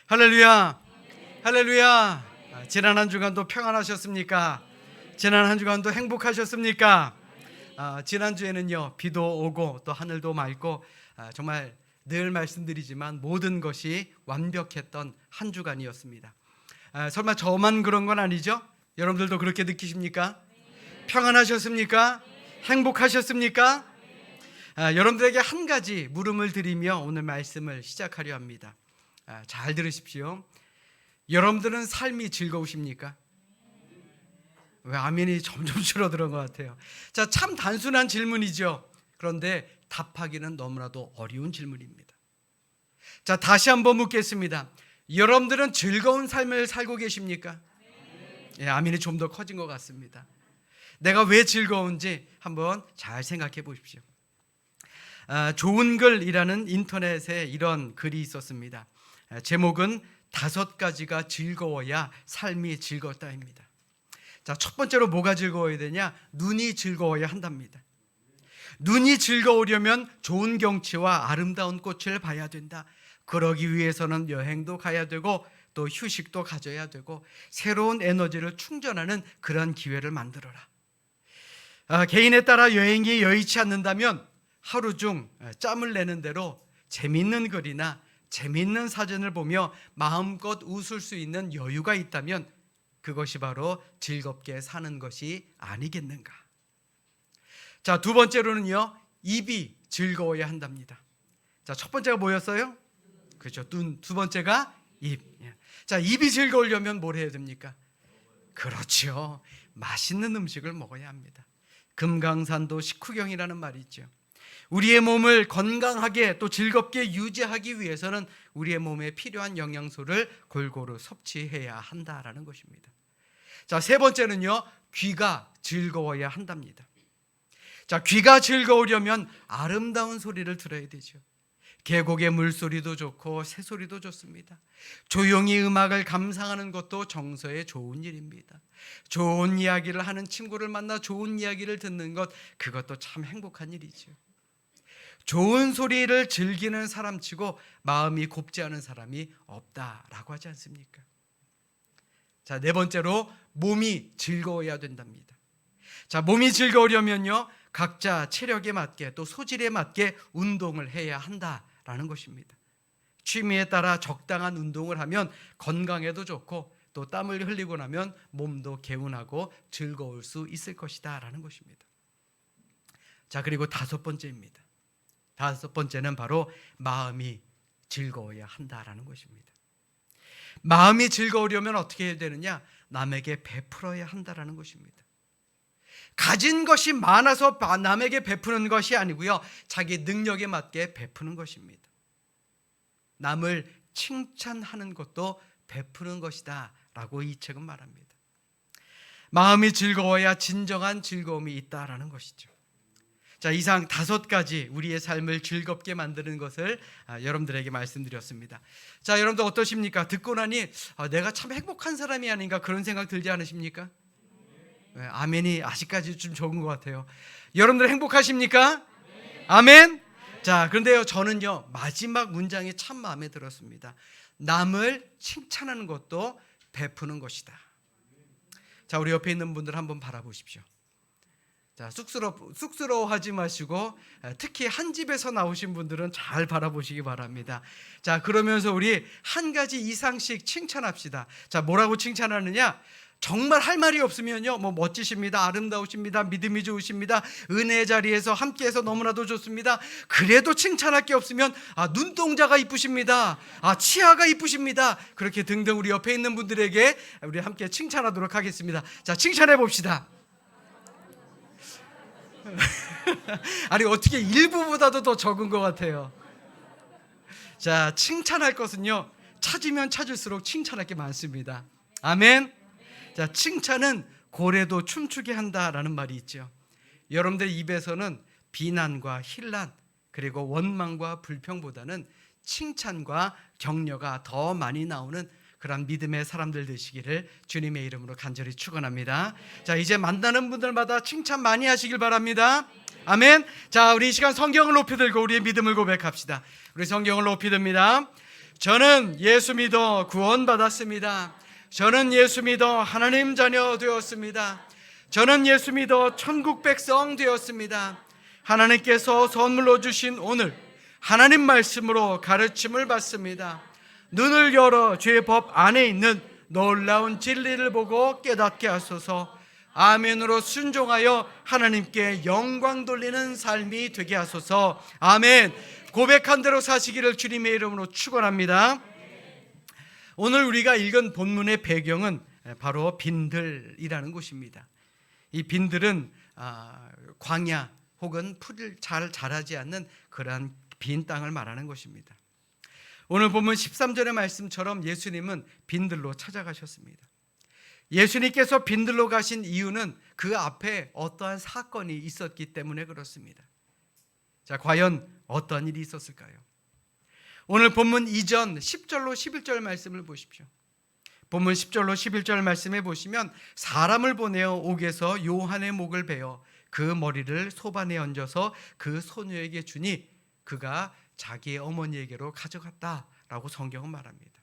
할렐루야. 할렐루야. 지난 한 주간도 평안하셨습니까? 지난 한 주간도 행복하셨습니까? 지난주에는요, 비도 오고 또 하늘도 맑고 정말 늘 말씀드리지만 모든 것이 완벽했던 한 주간이었습니다. 설마 저만 그런 건 아니죠? 여러분들도 그렇게 느끼십니까? 평안하셨습니까? 행복하셨습니까? 여러분들에게 한 가지 물음을 드리며 오늘 말씀을 시작하려 합니다. 잘 들으십시오. 여러분들은 삶이 즐거우십니까? 왜 아멘이 점점 줄어드는 것 같아요. 자, 참 단순한 질문이죠. 그런데 답하기는 너무나도 어려운 질문입니다. 자, 다시 한번 묻겠습니다. 여러분들은 즐거운 삶을 살고 계십니까? 아멘이 좀 더 커진 것 같습니다. 내가 왜 즐거운지 한번 잘 생각해 보십시오. 좋은 글이라는 인터넷에 이런 글이 있었습니다. 제목은 5가지가 즐거워야 삶이 즐겁다입니다. 자, 첫 번째로 뭐가 즐거워야 되냐? 눈이 즐거워야 한답니다. 눈이 즐거우려면 좋은 경치와 아름다운 꽃을 봐야 된다. 그러기 위해서는 여행도 가야 되고 또 휴식도 가져야 되고 새로운 에너지를 충전하는 그런 기회를 만들어라. 개인에 따라 여행이 여의치 않는다면 하루 중 짬을 내는 대로 재미있는 글이나 재미있는 사진을 보며 마음껏 웃을 수 있는 여유가 있다면 그것이 바로 즐겁게 사는 것이 아니겠는가. 자, 두 번째로는요, 입이 즐거워야 한답니다. 자, 첫 번째가 뭐였어요? 그렇죠. 눈. 두 번째가 입. 자, 입이 즐거우려면 뭘 해야 됩니까? 그렇죠. 맛있는 음식을 먹어야 합니다. 금강산도 식후경이라는 말이 있죠. 우리의 몸을 건강하게 또 즐겁게 유지하기 위해서는 우리의 몸에 필요한 영양소를 골고루 섭취해야 한다라는 것입니다. 자, 세 번째는요, 귀가 즐거워야 한답니다. 자, 귀가 즐거우려면 아름다운 소리를 들어야 되죠. 계곡의 물소리도 좋고 새소리도 좋습니다. 조용히 음악을 감상하는 것도 정서에 좋은 일입니다. 좋은 이야기를 하는 친구를 만나 좋은 이야기를 듣는 것, 그것도 참 행복한 일이죠. 좋은 소리를 즐기는 사람치고 마음이 곱지 않은 사람이 없다라고 하지 않습니까? 자, 네 번째로 몸이 즐거워야 된답니다. 자, 몸이 즐거우려면요, 각자 체력에 맞게 또 소질에 맞게 운동을 해야 한다라는 것입니다. 취미에 따라 적당한 운동을 하면 건강에도 좋고 또 땀을 흘리고 나면 몸도 개운하고 즐거울 수 있을 것이다라는 것입니다. 자, 그리고 5번째입니다. 5번째는 바로 마음이 즐거워야 한다라는 것입니다. 마음이 즐거우려면 어떻게 해야 되느냐? 남에게 베풀어야 한다라는 것입니다. 가진 것이 많아서 남에게 베푸는 것이 아니고요, 자기 능력에 맞게 베푸는 것입니다. 남을 칭찬하는 것도 베푸는 것이다 라고 이 책은 말합니다. 마음이 즐거워야 진정한 즐거움이 있다라는 것이죠. 자, 이상 5가지 우리의 삶을 즐겁게 만드는 것을 여러분들에게 말씀드렸습니다. 자, 여러분들 어떠십니까? 듣고 나니 내가 참 행복한 사람이 아닌가 그런 생각 들지 않으십니까? 아멘이 아직까지 좀 적은 것 같아요. 여러분들 행복하십니까? 아멘. 자, 그런데요, 저는요, 마지막 문장이 참 마음에 들었습니다. 남을 칭찬하는 것도 베푸는 것이다. 자, 우리 옆에 있는 분들 한번 바라보십시오. 자, 쑥스러워하지 마시고 특히 한 집에서 나오신 분들은 잘 바라보시기 바랍니다. 자, 그러면서 우리 한 가지 이상씩 칭찬합시다. 자, 뭐라고 칭찬하느냐? 정말 할 말이 없으면요, 멋지십니다, 아름다우십니다, 믿음이 좋으십니다, 은혜의 자리에서 함께해서 너무나도 좋습니다. 그래도 칭찬할 게 없으면 눈동자가 이쁘십니다, 치아가 이쁘십니다, 그렇게 등등 우리 옆에 있는 분들에게 우리 함께 칭찬하도록 하겠습니다. 자, 칭찬해 봅시다. 아니, 어떻게 일부보다도 더 적은 것 같아요. 자, 칭찬할 것은요, 찾으면 찾을수록 칭찬할 게 많습니다. 아멘. 자, 칭찬은 고래도 춤추게 한다라는 말이 있죠. 여러분들 입에서는 비난과 힐난 그리고 원망과 불평보다는 칭찬과 격려가 더 많이 나오는 그런 믿음의 사람들 되시기를 주님의 이름으로 간절히 축원합니다. 자, 이제 만나는 분들마다 칭찬 많이 하시길 바랍니다. 아멘. 자, 우리 이 시간 성경을 높이 들고 우리의 믿음을 고백합시다. 우리 성경을 높이 듭니다. 저는 예수 믿어 구원받았습니다. 저는 예수 믿어 하나님 자녀 되었습니다. 저는 예수 믿어 천국 백성 되었습니다. 하나님께서 선물로 주신 오늘 하나님 말씀으로 가르침을 받습니다. 눈을 열어 죄의 법 안에 있는 놀라운 진리를 보고 깨닫게 하소서. 아멘으로 순종하여 하나님께 영광 돌리는 삶이 되게 하소서. 아멘. 고백한 대로 사시기를 주님의 이름으로 축원합니다. 오늘 우리가 읽은 본문의 배경은 바로 빈들이라는 곳입니다. 이 빈들은 광야 혹은 풀을 잘 자라지 않는 그러한 빈 땅을 말하는 것입니다. 오늘 본문 13절의 말씀처럼 예수님은 빈들로 찾아가셨습니다. 예수님께서 빈들로 가신 이유는 그 앞에 어떠한 사건이 있었기 때문에 그렇습니다. 자, 과연 어떠한 일이 있었을까요? 오늘 본문 이전 10절로 11절 말씀을 보십시오. 본문 10절로 11절 말씀에 보시면 사람을 보내어 옥에서 요한의 목을 베어 그 머리를 소반에 얹어서 그 소녀에게 주니 그가 자기의 어머니에게로 가져갔다라고 성경은 말합니다.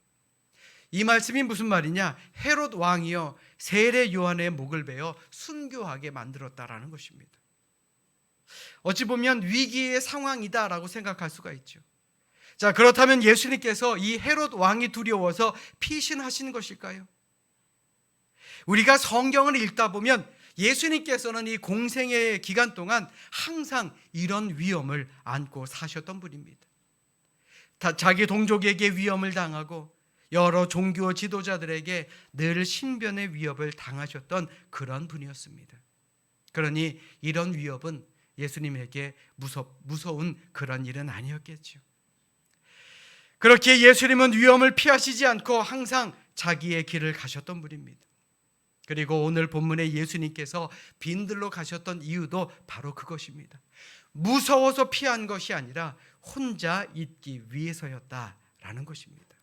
이 말씀이 무슨 말이냐? 헤롯 왕이요 세례 요한의 목을 베어 순교하게 만들었다라는 것입니다. 어찌 보면 위기의 상황이다라고 생각할 수가 있죠. 자, 그렇다면 예수님께서 이 헤롯 왕이 두려워서 피신하신 것일까요? 우리가 성경을 읽다 보면 예수님께서는 이 공생의 기간 동안 항상 이런 위험을 안고 사셨던 분입니다. 자기 동족에게 위험을 당하고 여러 종교 지도자들에게 늘 신변의 위협을 당하셨던 그런 분이었습니다. 그러니 이런 위협은 예수님에게 무서운 그런 일은 아니었겠죠. 그렇게 예수님은 위험을 피하시지 않고 항상 자기의 길을 가셨던 분입니다. 그리고 오늘 본문에 예수님께서 빈들로 가셨던 이유도 바로 그것입니다. 무서워서 피한 것이 아니라 혼자 있기 위해서였다라는 것입니다.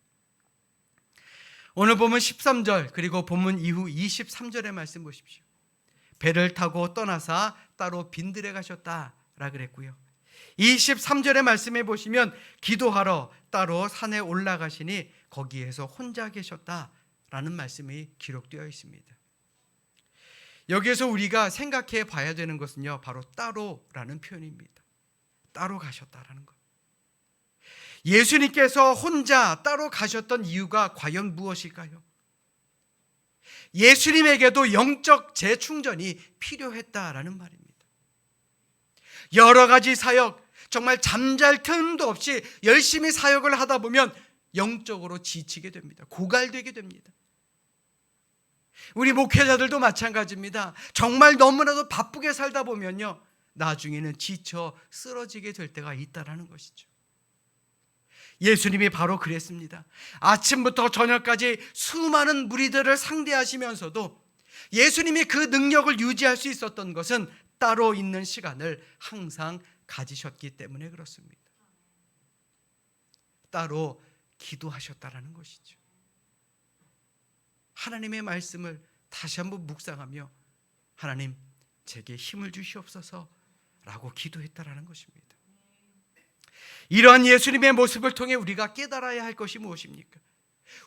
오늘 본문 13절 그리고 본문 이후 23절의 말씀 보십시오. 배를 타고 떠나사 따로 빈들에 가셨다라 그랬고요. 23절의 말씀에 보시면 기도하러 따로 산에 올라가시니 거기에서 혼자 계셨다라는 말씀이 기록되어 있습니다. 여기에서 우리가 생각해 봐야 되는 것은요, 바로 따로라는 표현입니다. 따로 가셨다라는 것. 예수님께서 혼자 따로 가셨던 이유가 과연 무엇일까요? 예수님에게도 영적 재충전이 필요했다라는 말입니다. 여러 가지 사역, 정말 잠잘 틈도 없이 열심히 사역을 하다 보면 영적으로 지치게 됩니다. 고갈되게 됩니다. 우리 목회자들도 마찬가지입니다. 정말 너무나도 바쁘게 살다 보면요, 나중에는 지쳐 쓰러지게 될 때가 있다라는 것이죠. 예수님이 바로 그랬습니다. 아침부터 저녁까지 수많은 무리들을 상대하시면서도 예수님이 그 능력을 유지할 수 있었던 것은 따로 있는 시간을 항상 가지셨기 때문에 그렇습니다. 따로 기도하셨다라는 것이죠. 하나님의 말씀을 다시 한번 묵상하며 하나님 제게 힘을 주시옵소서 라고 기도했다라는 것입니다. 이러한 예수님의 모습을 통해 우리가 깨달아야 할 것이 무엇입니까?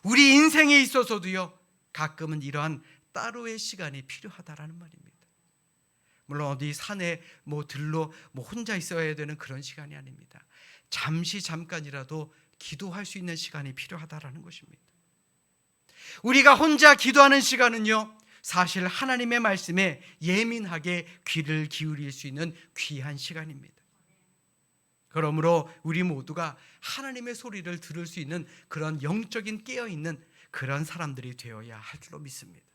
우리 인생에 있어서도요, 가끔은 이러한 따로의 시간이 필요하다라는 말입니다. 물론 어디 산에 들로 혼자 있어야 되는 그런 시간이 아닙니다. 잠깐이라도 기도할 수 있는 시간이 필요하다라는 것입니다. 우리가 혼자 기도하는 시간은요, 사실 하나님의 말씀에 예민하게 귀를 기울일 수 있는 귀한 시간입니다. 그러므로 우리 모두가 하나님의 소리를 들을 수 있는 그런 영적인 깨어있는 그런 사람들이 되어야 할 줄로 믿습니다.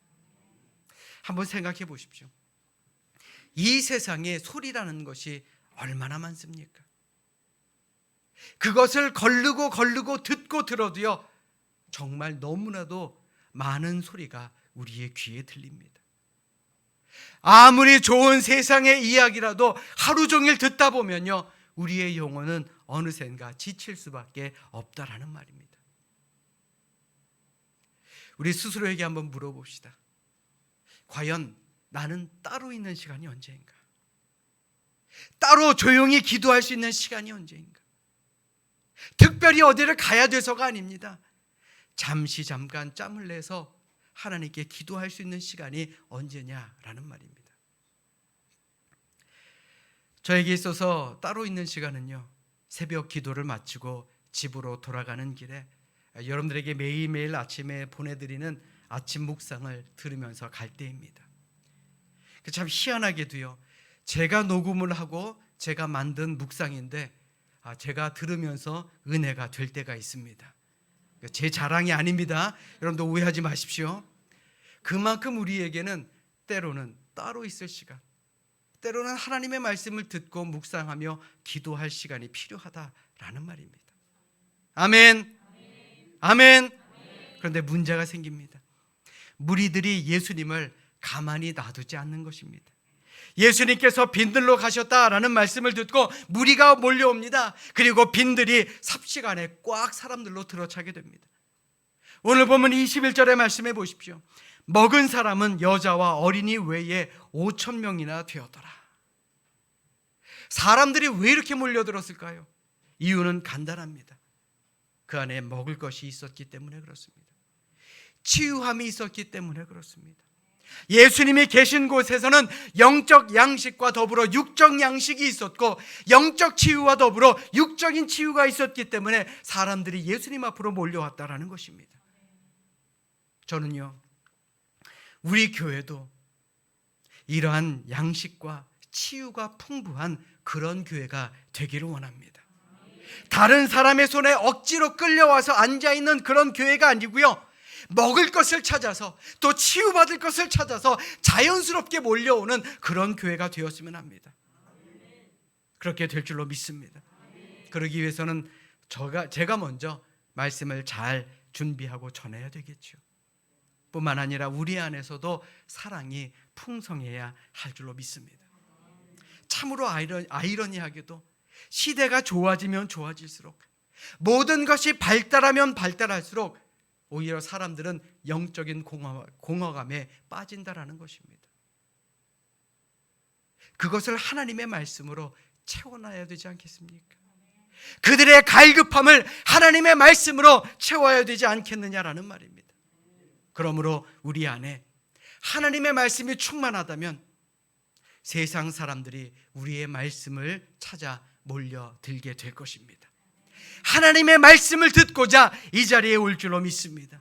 한번 생각해 보십시오. 이 세상에 소리라는 것이 얼마나 많습니까? 그것을 걸르고 듣고 들어도요, 정말 너무나도 많은 소리가 우리의 귀에 들립니다. 아무리 좋은 세상의 이야기라도 하루 종일 듣다 보면요, 우리의 영혼은 어느샌가 지칠 수밖에 없다라는 말입니다. 우리 스스로에게 한번 물어봅시다. 과연 나는 따로 있는 시간이 언제인가? 따로 조용히 기도할 수 있는 시간이 언제인가? 특별히 어디를 가야 돼서가 아닙니다. 잠시 잠깐 짬을 내서 하나님께 기도할 수 있는 시간이 언제냐라는 말입니다. 저에게 있어서 따로 있는 시간은요, 새벽 기도를 마치고 집으로 돌아가는 길에 여러분들에게 매일매일 아침에 보내드리는 아침 묵상을 들으면서 갈 때입니다. 참 희한하게도요, 제가 녹음을 하고 제가 만든 묵상인데 제가 들으면서 은혜가 될 때가 있습니다. 제 자랑이 아닙니다. 여러분들 오해하지 마십시오. 그만큼 우리에게는 때로는 따로 있을 시간, 때로는 하나님의 말씀을 듣고 묵상하며 기도할 시간이 필요하다라는 말입니다. 아멘. 아멘. 그런데 문제가 생깁니다. 무리들이 예수님을 가만히 놔두지 않는 것입니다. 예수님께서 빈들로 가셨다라는 말씀을 듣고 무리가 몰려옵니다. 그리고 빈들이 삽시간에 꽉 사람들로 들어차게 됩니다. 오늘 보면 21절의 말씀해 보십시오. 먹은 사람은 여자와 어린이 외에 5,000명이나 되었더라. 사람들이 왜 이렇게 몰려들었을까요? 이유는 간단합니다. 그 안에 먹을 것이 있었기 때문에 그렇습니다. 치유함이 있었기 때문에 그렇습니다. 예수님이 계신 곳에서는 영적 양식과 더불어 육적 양식이 있었고, 영적 치유와 더불어 육적인 치유가 있었기 때문에 사람들이 예수님 앞으로 몰려왔다라는 것입니다. 저는요, 우리 교회도 이러한 양식과 치유가 풍부한 그런 교회가 되기를 원합니다. 다른 사람의 손에 억지로 끌려와서 앉아있는 그런 교회가 아니고요, 먹을 것을 찾아서 또 치유받을 것을 찾아서 자연스럽게 몰려오는 그런 교회가 되었으면 합니다. 그렇게 될 줄로 믿습니다. 그러기 위해서는 제가 먼저 말씀을 잘 준비하고 전해야 되겠죠. 뿐만 아니라 우리 안에서도 사랑이 풍성해야 할 줄로 믿습니다. 참으로 아이러니하게도 시대가 좋아지면 좋아질수록, 모든 것이 발달하면 발달할수록 오히려 사람들은 영적인 공허감에 빠진다라는 것입니다. 그것을 하나님의 말씀으로 채워놔야 되지 않겠습니까? 그들의 갈급함을 하나님의 말씀으로 채워야 되지 않겠느냐라는 말입니다. 그러므로 우리 안에 하나님의 말씀이 충만하다면 세상 사람들이 우리의 말씀을 찾아 몰려들게 될 것입니다. 하나님의 말씀을 듣고자 이 자리에 올 줄로 믿습니다.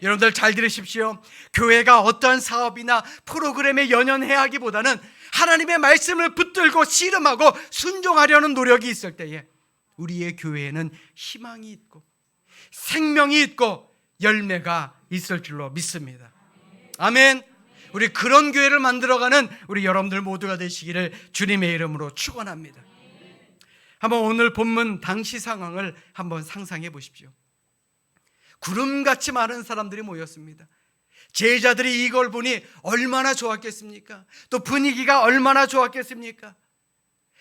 여러분들 잘 들으십시오. 교회가 어떠한 사업이나 프로그램에 연연해야 하기보다는 하나님의 말씀을 붙들고 씨름하고 순종하려는 노력이 있을 때에 우리의 교회에는 희망이 있고 생명이 있고 열매가 있을 줄로 믿습니다. 아멘. 우리 그런 교회를 만들어가는 우리 여러분들 모두가 되시기를 주님의 이름으로 축원합니다. 한번 오늘 본문 당시 상황을 한번 상상해 보십시오. 구름같이 많은 사람들이 모였습니다. 제자들이 이걸 보니 얼마나 좋았겠습니까? 또 분위기가 얼마나 좋았겠습니까?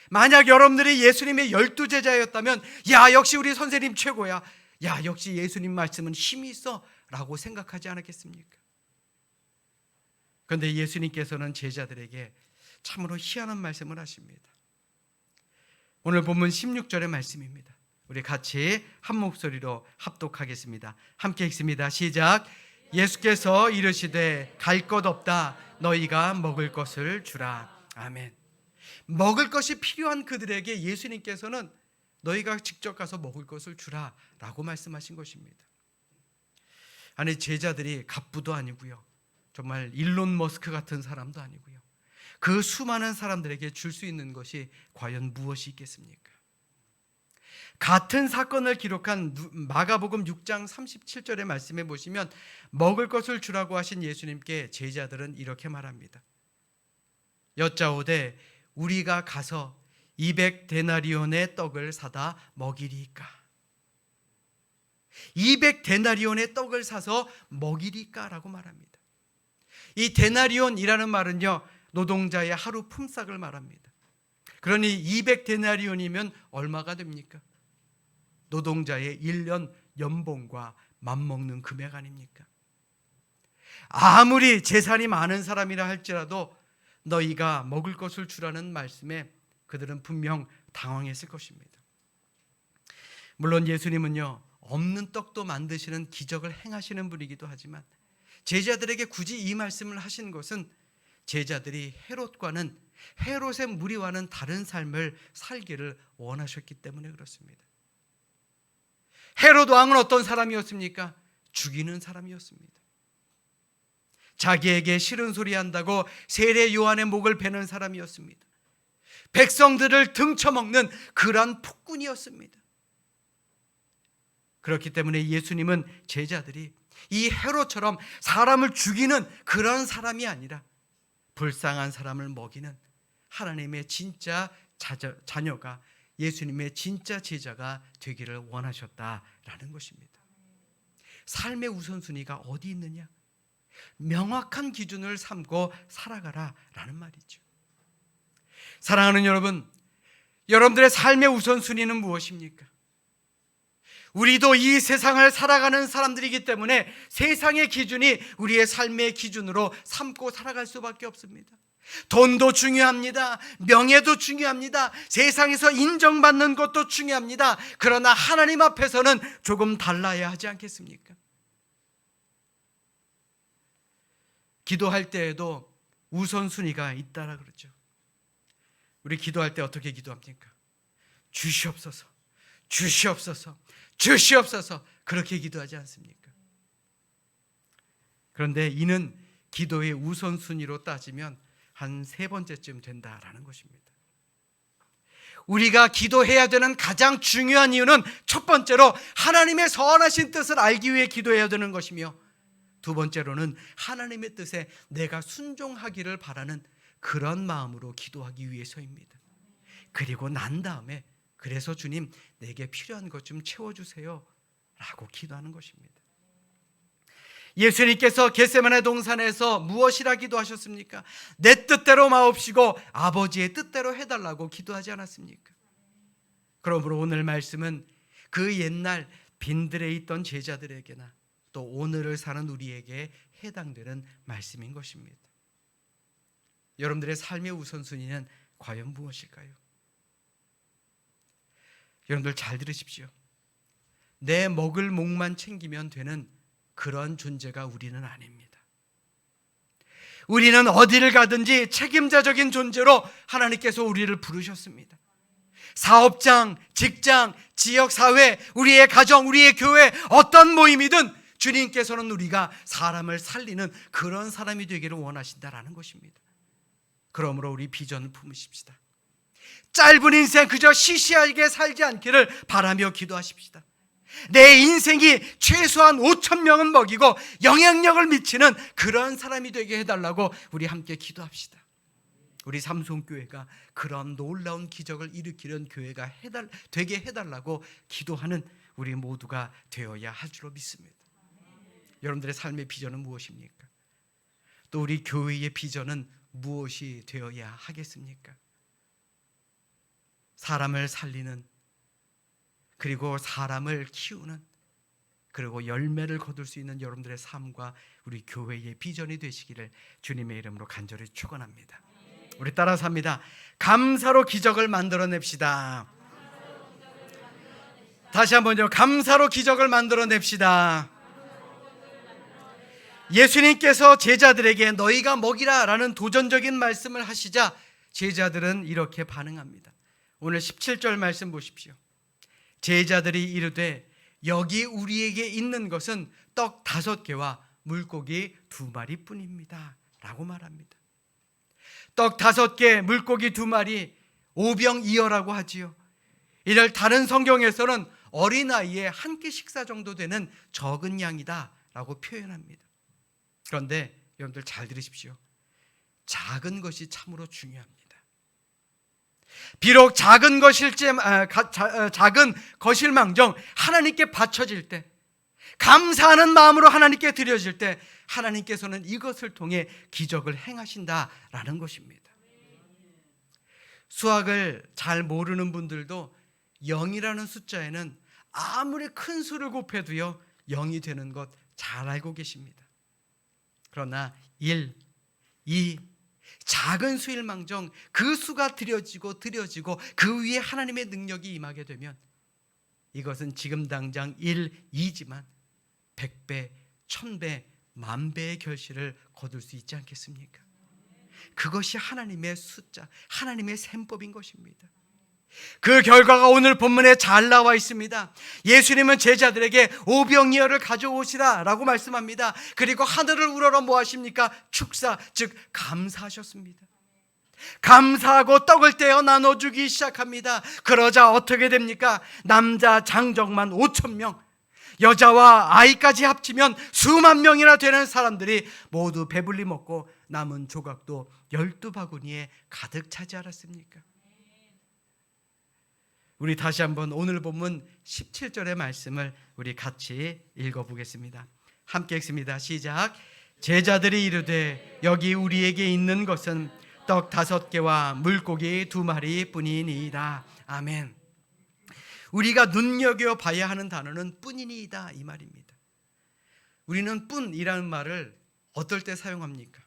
만약 여러분들이 예수님의 12제자였다면 야, 역시 우리 선생님 최고야, 야, 역시 예수님 말씀은 힘이 있어 라고 생각하지 않았겠습니까? 그런데 예수님께서는 제자들에게 참으로 희한한 말씀을 하십니다. 오늘 본문 16절의 말씀입니다. 우리 같이 한 목소리로 합독하겠습니다. 함께 읽습니다. 시작. 예수께서 이르시되 갈 것 없다. 너희가 먹을 것을 주라. 아멘. 먹을 것이 필요한 그들에게 예수님께서는 너희가 직접 가서 먹을 것을 주라 라고 말씀하신 것입니다. 아니, 제자들이 갑부도 아니고요, 정말 일론 머스크 같은 사람도 아니고요, 그 수많은 사람들에게 줄 수 있는 것이 과연 무엇이 있겠습니까? 같은 사건을 기록한 마가복음 6장 37절의 말씀에 보시면 먹을 것을 주라고 하신 예수님께 제자들은 이렇게 말합니다. 여짜오되 우리가 가서 200데나리온의 떡을 사다 먹이리까? 200데나리온의 떡을 사서 먹이리까? 라고 말합니다. 이 데나리온이라는 말은요, 노동자의 하루 품삯을 말합니다. 그러니 200데나리온이면 얼마가 됩니까? 노동자의 1년 연봉과 맞먹는 금액 아닙니까? 아무리 재산이 많은 사람이라 할지라도 너희가 먹을 것을 주라는 말씀에 그들은 분명 당황했을 것입니다. 물론 예수님은요, 없는 떡도 만드시는 기적을 행하시는 분이기도 하지만 제자들에게 굳이 이 말씀을 하신 것은 제자들이 헤롯의 무리와는 다른 삶을 살기를 원하셨기 때문에 그렇습니다. 헤롯 왕은 어떤 사람이었습니까? 죽이는 사람이었습니다. 자기에게 싫은 소리 한다고 세례 요한의 목을 베는 사람이었습니다. 백성들을 등쳐먹는 그러한 폭군이었습니다. 그렇기 때문에 예수님은 제자들이 이 헤롯처럼 사람을 죽이는 그런 사람이 아니라 불쌍한 사람을 먹이는 하나님의 진짜 자녀가, 예수님의 진짜 제자가 되기를 원하셨다라는 것입니다. 삶의 우선순위가 어디 있느냐? 명확한 기준을 삼고 살아가라라는 말이죠. 사랑하는 여러분, 여러분들의 삶의 우선순위는 무엇입니까? 우리도 이 세상을 살아가는 사람들이기 때문에 세상의 기준이 우리의 삶의 기준으로 삼고 살아갈 수밖에 없습니다. 돈도 중요합니다. 명예도 중요합니다. 세상에서 인정받는 것도 중요합니다. 그러나 하나님 앞에서는 조금 달라야 하지 않겠습니까? 기도할 때에도 우선순위가 있다라 그러죠. 우리 기도할 때 어떻게 기도합니까? 주시옵소서, 주시옵소서, 주시옵소서, 그렇게 기도하지 않습니까? 그런데 이는 기도의 우선순위로 따지면 한 3번째쯤 된다라는 것입니다. 우리가 기도해야 되는 가장 중요한 이유는 첫 번째로 하나님의 선하신 뜻을 알기 위해 기도해야 되는 것이며, 두 번째로는 하나님의 뜻에 내가 순종하기를 바라는 그런 마음으로 기도하기 위해서입니다. 그리고 난 다음에 그래서 주님, 내게 필요한 것 좀 채워주세요 라고 기도하는 것입니다. 예수님께서 겟세마네 동산에서 무엇이라 기도하셨습니까? 내 뜻대로 마옵시고 아버지의 뜻대로 해달라고 기도하지 않았습니까? 그러므로 오늘 말씀은 그 옛날 빈들에 있던 제자들에게나 또 오늘을 사는 우리에게 해당되는 말씀인 것입니다. 여러분들의 삶의 우선순위는 과연 무엇일까요? 여러분들 잘 들으십시오. 내 먹을 목만 챙기면 되는 그런 존재가 우리는 아닙니다. 우리는 어디를 가든지 책임자적인 존재로 하나님께서 우리를 부르셨습니다. 사업장, 직장, 지역사회, 우리의 가정, 우리의 교회, 어떤 모임이든 주님께서는 우리가 사람을 살리는 그런 사람이 되기를 원하신다라는 것입니다. 그러므로 우리 비전을 품으십시다. 짧은 인생 그저 시시하게 살지 않기를 바라며 기도하십시다. 내 인생이 최소한 5,000명은 먹이고 영향력을 미치는 그런 사람이 되게 해달라고 우리 함께 기도합시다. 우리 삼손교회가 그런 놀라운 기적을 일으키는 교회가 되게 해달라고 기도하는 우리 모두가 되어야 할 줄로 믿습니다. 여러분들의 삶의 비전은 무엇입니까? 또 우리 교회의 비전은 무엇이 되어야 하겠습니까? 사람을 살리는, 그리고 사람을 키우는, 그리고 열매를 거둘 수 있는 여러분들의 삶과 우리 교회의 비전이 되시기를 주님의 이름으로 간절히 축원합니다. 우리 따라서 합니다. 감사로 기적을 만들어냅시다. 다시 한번요. 감사로 기적을 만들어냅시다. 예수님께서 제자들에게 너희가 먹이라 라는 도전적인 말씀을 하시자 제자들은 이렇게 반응합니다. 오늘 17절 말씀 보십시오. 제자들이 이르되 여기 우리에게 있는 것은 떡 5개와 물고기 2마리 뿐입니다 라고 말합니다. 떡 5개, 물고기 2마리, 오병이어라고 하지요. 이를 다른 성경에서는 어린아이의 한 끼 식사 정도 되는 적은 양이다 라고 표현합니다. 그런데 여러분들 잘 들으십시오. 작은 것이 참으로 중요합니다. 비록 작은 것일망정 하나님께 바쳐질 때, 감사하는 마음으로 하나님께 드려질 때 하나님께서는 이것을 통해 기적을 행하신다라는 것입니다. 수학을 잘 모르는 분들도 0이라는 숫자에는 아무리 큰 수를 곱해도요 0이 되는 것 잘 알고 계십니다. 그러나 1, 2, 작은 수일망정 그 수가 드려지고 그 위에 하나님의 능력이 임하게 되면 이것은 지금 당장 1, 2지만 100배, 1000배, 10,000배의 결실을 거둘 수 있지 않겠습니까? 그것이 하나님의 숫자, 하나님의 셈법인 것입니다. 그 결과가 오늘 본문에 잘 나와 있습니다. 예수님은 제자들에게 오병이어를 가져오시라 라고 말씀합니다. 그리고 하늘을 우러러 뭐 하십니까? 축사, 즉 감사하셨습니다. 감사하고 떡을 떼어 나눠주기 시작합니다. 그러자 어떻게 됩니까? 남자 장정만 5,000명, 여자와 아이까지 합치면 수만 명이나 되는 사람들이 모두 배불리 먹고 남은 조각도 12바구니에 가득 차지 않았습니까? 우리 다시 한번 오늘 본문 17절의 말씀을 우리 같이 읽어보겠습니다. 함께 읽습니다. 시작. 제자들이 이르되 여기 우리에게 있는 것은 떡 5개와 물고기 2마리 뿐이니이다. 아멘. 우리가 눈여겨봐야 하는 단어는 뿐이니이다 이 말입니다. 우리는 뿐이라는 말을 어떨 때 사용합니까?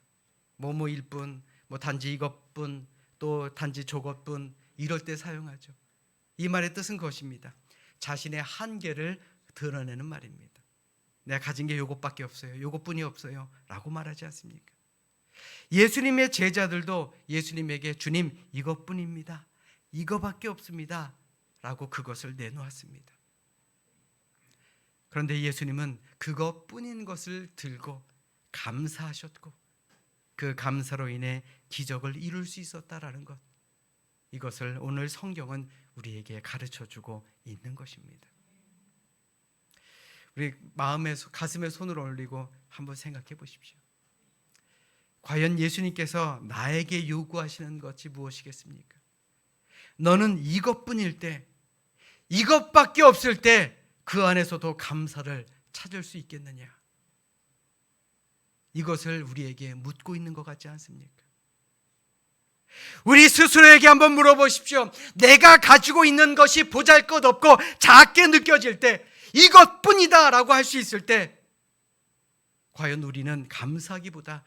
뭐뭐일 뿐, 뭐 단지 이것뿐, 또 단지 저것뿐, 이럴 때 사용하죠. 이 말의 뜻은 그것입니다. 자신의 한계를 드러내는 말입니다. 내가 가진 게 이것밖에 없어요, 이것뿐이 없어요 라고 말하지 않습니까? 예수님의 제자들도 예수님에게 주님 이것뿐입니다, 이거밖에 없습니다 라고 그것을 내놓았습니다. 그런데 예수님은 그것뿐인 것을 들고 감사하셨고 그 감사로 인해 기적을 이룰 수 있었다라는 것, 이것을 오늘 성경은 우리에게 가르쳐주고 있는 것입니다. 우리 가슴에 손을 올리고 한번 생각해 보십시오. 과연 예수님께서 나에게 요구하시는 것이 무엇이겠습니까? 너는 이것뿐일 때, 이것밖에 없을 때 그 안에서도 감사를 찾을 수 있겠느냐? 이것을 우리에게 묻고 있는 것 같지 않습니까? 우리 스스로에게 한번 물어보십시오. 내가 가지고 있는 것이 보잘것없고 작게 느껴질 때, 이것뿐이다 라고 할 수 있을 때 과연 우리는 감사하기보다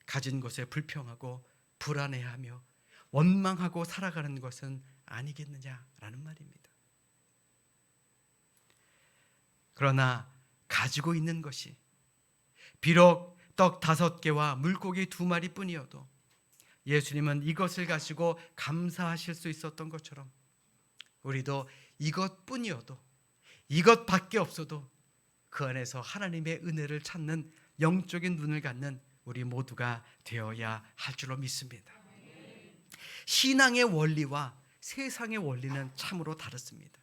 가진 것에 불평하고 불안해하며 원망하고 살아가는 것은 아니겠느냐라는 말입니다. 그러나 가지고 있는 것이 비록 떡 5개와 물고기 2마리 뿐이어도 예수님은 이것을 가지고 감사하실 수 있었던 것처럼 우리도 이것뿐이어도, 이것밖에 없어도 그 안에서 하나님의 은혜를 찾는 영적인 눈을 갖는 우리 모두가 되어야 할 줄로 믿습니다. 신앙의 원리와 세상의 원리는 참으로 다릅니다.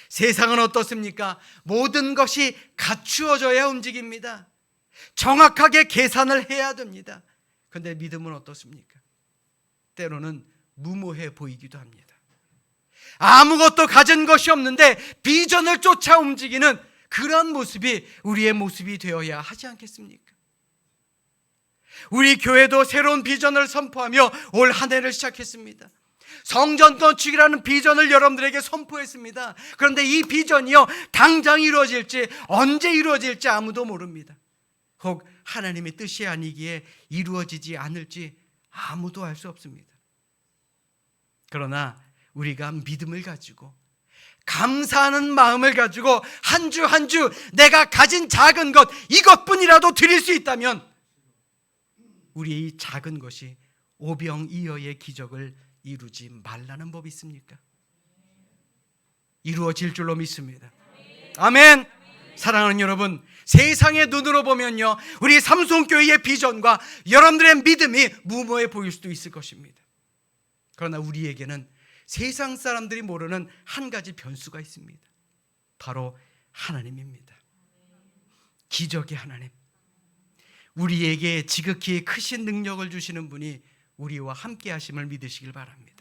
세상은 어떻습니까? 모든 것이 갖추어져야 움직입니다. 정확하게 계산을 해야 됩니다. 그런데 믿음은 어떻습니까? 때로는 무모해 보이기도 합니다. 아무것도 가진 것이 없는데 비전을 쫓아 움직이는 그런 모습이 우리의 모습이 되어야 하지 않겠습니까? 우리 교회도 새로운 비전을 선포하며 올 한 해를 시작했습니다. 성전 건축이라는 비전을 여러분들에게 선포했습니다. 그런데 이 비전이요, 당장 이루어질지 언제 이루어질지 아무도 모릅니다. 혹 하나님의 뜻이 아니기에 이루어지지 않을지 아무도 알 수 없습니다. 그러나 우리가 믿음을 가지고 감사하는 마음을 가지고 한 주 한 주 내가 가진 작은 것, 이것뿐이라도 드릴 수 있다면 우리의 이 작은 것이 오병이어의 기적을 이루지 말라는 법이 있습니까? 이루어질 줄로 믿습니다. 아멘. 사랑하는 여러분, 세상의 눈으로 보면요, 우리 삼성교회의 비전과 여러분들의 믿음이 무모해 보일 수도 있을 것입니다. 그러나 우리에게는 세상 사람들이 모르는 한 가지 변수가 있습니다. 바로 하나님입니다. 기적의 하나님. 우리에게 지극히 크신 능력을 주시는 분이 우리와 함께 하심을 믿으시길 바랍니다.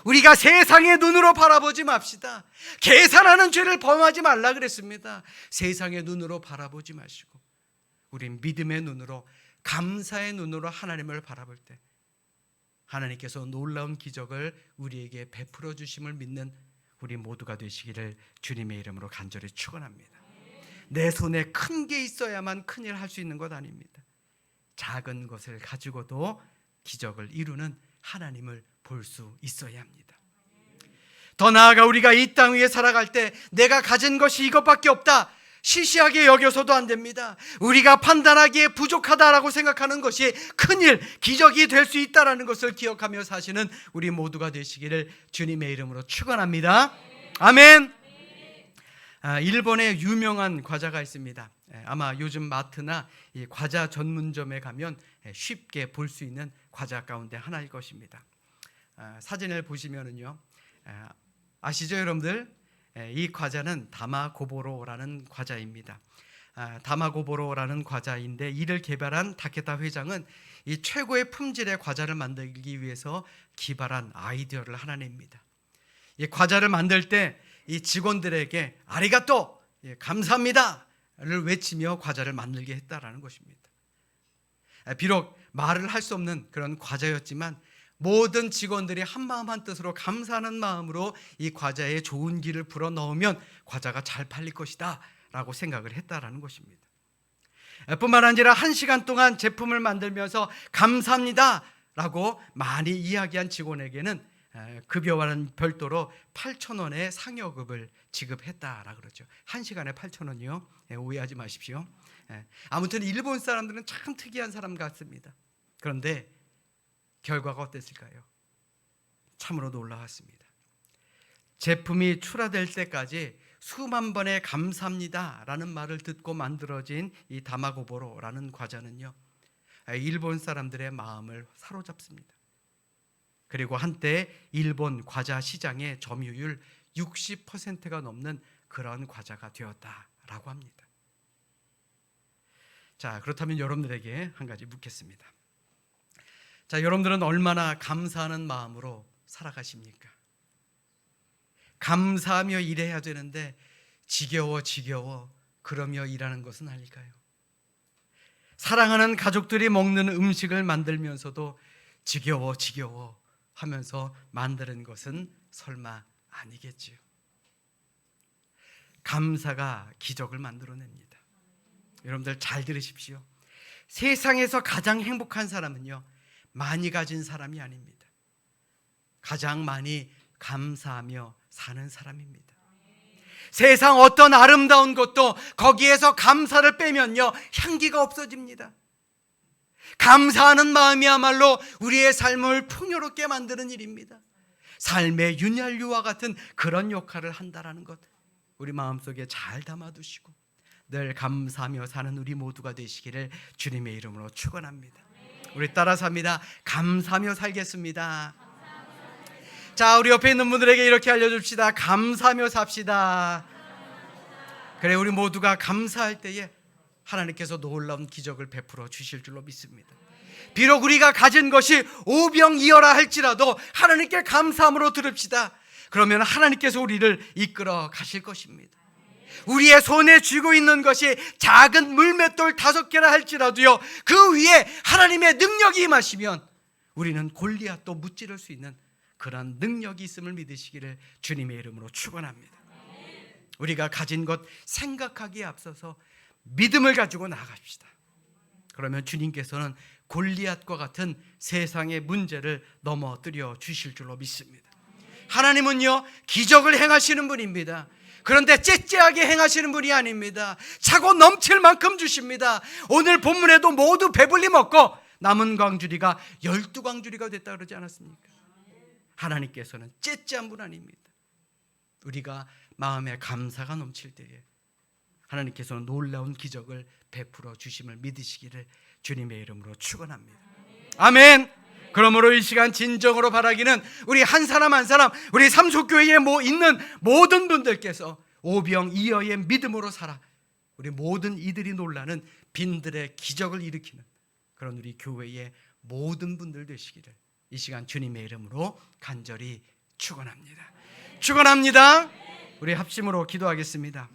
우리가 세상의 눈으로 바라보지 맙시다. 계산하는 죄를 범하지 말라 그랬습니다. 세상의 눈으로 바라보지 마시고 우린 믿음의 눈으로, 감사의 눈으로 하나님을 바라볼 때 하나님께서 놀라운 기적을 우리에게 베풀어 주심을 믿는 우리 모두가 되시기를 주님의 이름으로 간절히 축원합니다. 내 손에 큰 게 있어야만 큰일 할 수 있는 것 아닙니다. 작은 것을 가지고도 기적을 이루는 하나님을 볼 수 있어야 합니다. 더 나아가 우리가 이 땅 위에 살아갈 때 내가 가진 것이 이것밖에 없다, 시시하게 여겨서도 안 됩니다. 우리가 판단하기에 부족하다라고 생각하는 것이 큰일, 기적이 될 수 있다라는 것을 기억하며 사시는 우리 모두가 되시기를 주님의 이름으로 축원합니다. 아멘. 일본에 유명한 과자가 있습니다. 아마 요즘 마트나 이 과자 전문점에 가면 쉽게 볼 수 있는 과자 가운데 하나일 것입니다. 사진을 보시면은요, 아시죠 여러분들? 이 과자는 다마고보로라는 과자입니다. 다마고보로라는 과자인데 이를 개발한 다케타 회장은 이 최고의 품질의 과자를 만들기 위해서 기발한 아이디어를 하나 냅니다. 이 과자를 만들 때 이 직원들에게 아리가또, 감사합니다를 외치며 과자를 만들게 했다라는 것입니다. 비록 말을 할 수 없는 그런 과자였지만 모든 직원들이 한마음 한뜻으로 감사하는 마음으로 이 과자에 좋은 기를 불어 넣으면 과자가 잘 팔릴 것이다 라고 생각을 했다라는 것입니다. 뿐만 아니라 1시간 동안 제품을 만들면서 감사합니다 라고 많이 이야기한 직원에게는 급여와는 별도로 8,000원의 상여급을 지급했다라고 그러죠. 1시간에 8,000원이요. 오해하지 마십시오. 아무튼 일본 사람들은 참 특이한 사람 같습니다. 그런데 결과가 어땠을까요? 참으로 놀라웠습니다. 제품이 출하될 때까지 수만 번의 감사합니다라는 말을 듣고 만들어진 이 다마고보로라는 과자는요, 일본 사람들의 마음을 사로잡습니다. 그리고 한때 일본 과자 시장의 점유율 60%가 넘는 그런 과자가 되었다라고 합니다. 자, 그렇다면 여러분들에게 한 가지 묻겠습니다. 자, 여러분들은 얼마나 감사하는 마음으로 살아가십니까? 감사하며 일해야 되는데 지겨워 그러며 일하는 것은 아닐까요? 사랑하는 가족들이 먹는 음식을 만들면서도 지겨워 하면서 만드는 것은 설마 아니겠지요. 감사가 기적을 만들어냅니다. 여러분들 잘 들으십시오. 세상에서 가장 행복한 사람은요, 많이 가진 사람이 아닙니다. 가장 많이 감사하며 사는 사람입니다. 세상 어떤 아름다운 것도 거기에서 감사를 빼면요, 향기가 없어집니다. 감사하는 마음이야말로 우리의 삶을 풍요롭게 만드는 일입니다. 삶의 윤활유와 같은 그런 역할을 한다라는 것, 우리 마음속에 잘 담아두시고 늘 감사하며 사는 우리 모두가 되시기를 주님의 이름으로 축원합니다. 우리 따라서 합니다. 감사하며 살겠습니다. 자, 우리 옆에 있는 분들에게 이렇게 알려줍시다. 감사하며 삽시다. 그래, 우리 모두가 감사할 때에 하나님께서 놀라운 기적을 베풀어 주실 줄로 믿습니다. 비록 우리가 가진 것이 오병이어라 할지라도 하나님께 감사함으로 들읍시다. 그러면 하나님께서 우리를 이끌어 가실 것입니다. 우리의 손에 쥐고 있는 것이 작은 물맷돌 5개라 할지라도요, 그 위에 하나님의 능력이 임하시면 우리는 골리앗도 무찌를 수 있는 그런 능력이 있음을 믿으시기를 주님의 이름으로 축원합니다. 우리가 가진 것 생각하기에 앞서서 믿음을 가지고 나아갑시다. 그러면 주님께서는 골리앗과 같은 세상의 문제를 넘어뜨려 주실 줄로 믿습니다. 하나님은요, 기적을 행하시는 분입니다. 그런데 째째하게 행하시는 분이 아닙니다. 차고 넘칠 만큼 주십니다. 오늘 본문에도 모두 배불리 먹고 남은 광주리가 12광주리가 됐다 그러지 않았습니까? 하나님께서는 째째한 분 아닙니다. 우리가 마음에 감사가 넘칠 때에 하나님께서는 놀라운 기적을 베풀어 주심을 믿으시기를 주님의 이름으로 축원합니다. 아멘. 그러므로 이 시간 진정으로 바라기는 우리 한 사람 한 사람, 우리 삼속교회에 있는 모든 분들께서 오병이어의 믿음으로 살아 우리 모든 이들이 놀라는 빈들의 기적을 일으키는 그런 우리 교회의 모든 분들 되시기를 이 시간 주님의 이름으로 간절히 축원합니다. 축원합니다. 우리 합심으로 기도하겠습니다.